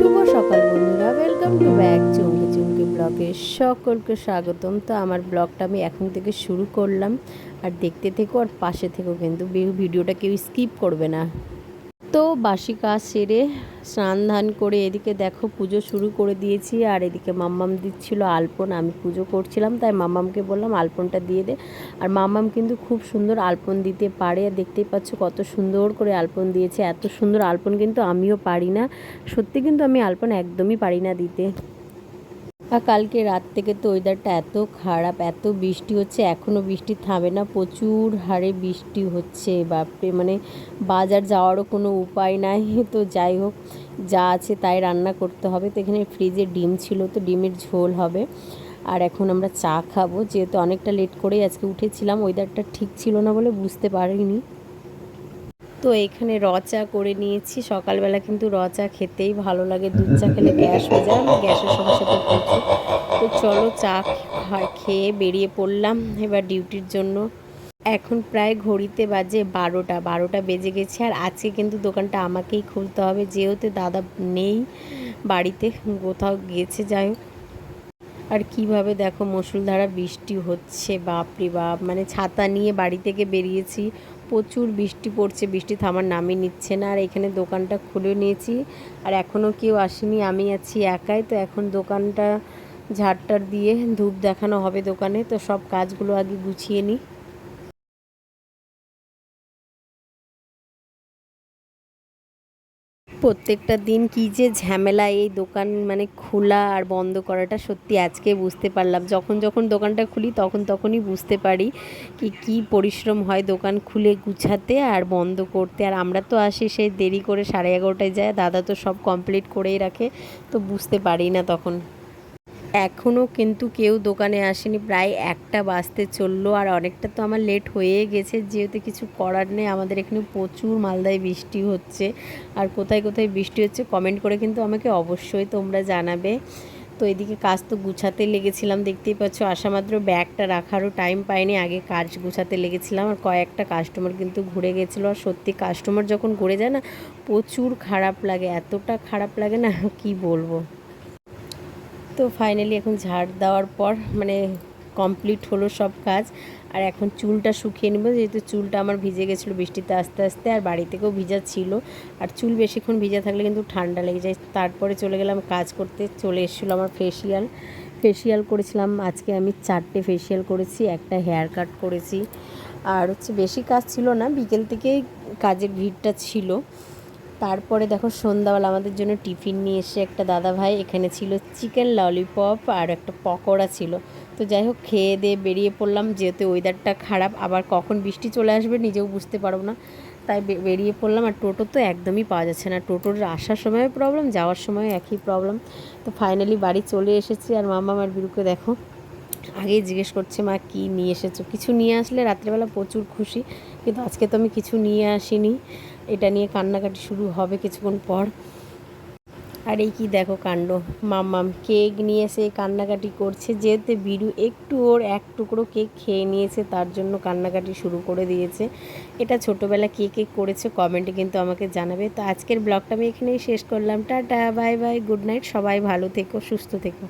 শুভ সকাল বন্ধুরা, welcome to back চুমকি চুমকি ব্লগে সকলকে স্বাগতম। তো আমার ব্লগটা আমি এখন থেকে শুরু করলাম, আর দেখতে থেকো আর পাশে থেকো, কিন্তু ভিডিওটা কেউ স্কিপ করবে না। তো বাসি কাজ সেরে স্নান ধান করে এদিকে দেখো পুজো শুরু করে দিয়েছি, আর এদিকে মাম্মাম দিচ্ছিল আলপন। আমি পুজো করছিলাম তাই মাম্মামকে বললাম আলপনটা দিয়ে দে। আর মাম্মাম কিন্তু খুব সুন্দর আলপন দিতে পারে, আর দেখতেই পাচ্ছ কত সুন্দর করে আলপন দিয়েছে। এত সুন্দর আলপন কিন্তু আমিও পারি না, সত্যি কিন্তু আমি আলপন একদমই পারি না দিতে। আর কালকে রাত থেকে তো ওয়েদারটা এত খারাপ, এত বৃষ্টি হচ্ছে, এখনও বৃষ্টি থামে না, প্রচুর হারে বৃষ্টি হচ্ছে। বাপরে, মানে বাজার যাওয়ারও কোনো উপায় নাই। তো যাই হোক, যা আছে তাই রান্না করতে হবে। তো এখানে ফ্রিজে ডিম ছিল, তো ডিমের ঝোল হবে। আর এখন আমরা চা খাবো, যেহেতু অনেকটা লেট করেই আজকে উঠেছিলাম, ওয়েদারটা ঠিক ছিল না বলে বুঝতে পারিনি। তো এখানে র চা করে নিয়েছি। সকালবেলা কিন্তু র চা খেতেই ভালো লাগে, দুধ চা খেলে গ্যাস হয়ে যায়, আমার গ্যাসের সমস্যা তো প্রচুর। তো চলো চা খেয়ে বেরিয়ে পড়লাম এবার ডিউটির জন্য। এখন প্রায় ঘড়িতে বাজে 12টা বেজে গেছে। আর আজকে কিন্তু দোকানটা আমাকেই খুলতে হবে, যেহেতু দাদা নেই বাড়িতে, কোথাও গেছে। যাই হোক, আর কিভাবে দেখো মুষলধারা বৃষ্টি হচ্ছে, বাপরে বাপ, মানে ছাতা নিয়ে বাড়ি থেকে বেরিয়েছি, প্রচুর বৃষ্টি পড়ছে, বৃষ্টি থামার নামই নিচ্ছে না। আর এখানে দোকানটা খুলে নিয়েছি, আর এখনও কেউ আসেনি, আমি আছি একাই। তো এখন দোকানটা ঝাড়টার দিয়ে ধূপ দেখানো হবে দোকানে, তো সব কাজগুলো আগে গুছিয়ে নিই। প্রত্যেকটা দিন কী যে ঝামেলা এই দোকান মানে খোলা আর বন্ধ করাটা, সত্যি আজকে বুঝতে পারলাম। যখন যখন দোকানটা খুলি তখন তখনই বুঝতে পারি কি পরিশ্রম হয় দোকান খুলে গুছাতে আর বন্ধ করতে। আর আমরা তো আসি সেই দেরি করে, 11:30টায় যায়, দাদা তো সব কমপ্লিট করেই রাখে, তো বুঝতে পারি না তখন। এখনও কিন্তু কেউ দোকানে আসেনি, প্রায় 1টা বাজতে চললো, আর অনেকটা তো আমার লেট হয়ে গেছে, যেহেতু কিছু করার নেই। আমাদের এখানে প্রচুর মালদায় বৃষ্টি হচ্ছে, আর কোথায় কোথায় বৃষ্টি হচ্ছে কমেন্ট করে কিন্তু আমাকে অবশ্যই তোমরা জানাবে। তো এদিকে কাজ তো গুছাতে লেগেছিলাম, দেখতেই পাচ্ছ, আসা মাত্র ব্যাগটা রাখারও টাইম পাইনি, আগে কাজ গুছাতে লেগেছিলাম। আর কয়েকটা কাস্টমার কিন্তু ঘুরে গেছিলো, আর সত্যি কাস্টমার যখন ঘুরে যায় না, প্রচুর খারাপ লাগে, এতটা খারাপ লাগে না কি বলবো। তো ফাইনালি এখন ঝাড় দেওয়ার পর মানে কমপ্লিট হলো সব কাজ। আর এখন চুলটা শুকিয়ে নেবো, যেহেতু চুলটা আমার ভিজে গেছিলো বৃষ্টিতে আস্তে আস্তে, আর বাড়ি থেকেও ভিজা ছিল। আর চুল বেশিক্ষণ ভিজা থাকলে কিন্তু ঠান্ডা লেগে যায়। তারপরে চলে গেলাম কাজ করতে, চলে এসেছিলো আমার ফেসিয়াল করেছিলাম আজকে। আমি 4টে ফেসিয়াল করেছি, একটা হেয়ার কাট করেছি। আর হচ্ছে বেশি কাজ ছিল না, বিকেল থেকেই কাজের ভিড়টা ছিল। তারপরে দেখো সন্ধ্যাবেলা আমাদের জন্য টিফিন নিয়ে এসে একটা দাদা ভাই, এখানে ছিল চিকেন ললিপপ আর একটা পকোড়া ছিল। তো যাই হোক, খেয়ে দিয়ে বেরিয়ে পড়লাম, যেহেতু ওয়েদারটা খারাপ, আবার কখন বৃষ্টি চলে আসবে নিজেও বুঝতে পারবো না, তাই বেরিয়ে পড়লাম। আর টোটো তো একদমই পাওয়া যাচ্ছে না, টোটোর আসার সময়ও প্রবলেম, যাওয়ার সময় একই প্রবলেম। তো ফাইনালি বাড়ি চলে এসেছি। আর মামা আমার বিরুকে দেখো আগেই জিজ্ঞেস করছে, মা কী নিয়ে এসেছো। কিছু নিয়ে আসলে রাত্রেবেলা প্রচুর খুশি, কিন্তু আজকে তো আমি কিছু নিয়ে আসিনি। এটা নিয়ে কান্নাকাটি শুরু হবে কিছুক্ষণ পর। আর এই কি দেখো কাণ্ড, মাম্মাম কেক নিয়ে এসে কান্নাকাটি করছে, যেহেতু বিরু একটু ওর এক টুকরো কেক খেয়ে নিয়েছে, তার জন্য কান্নাকাটি শুরু করে দিয়েছে। এটা ছোটোবেলা কে কেক করেছে কমেন্টে কিন্তু আমাকে জানাবে। তো আজকের ব্লগটা আমি এখানেই শেষ করলাম। Tata, bye bye, good night, সবাই ভালো থেকো, সুস্থ থেকো।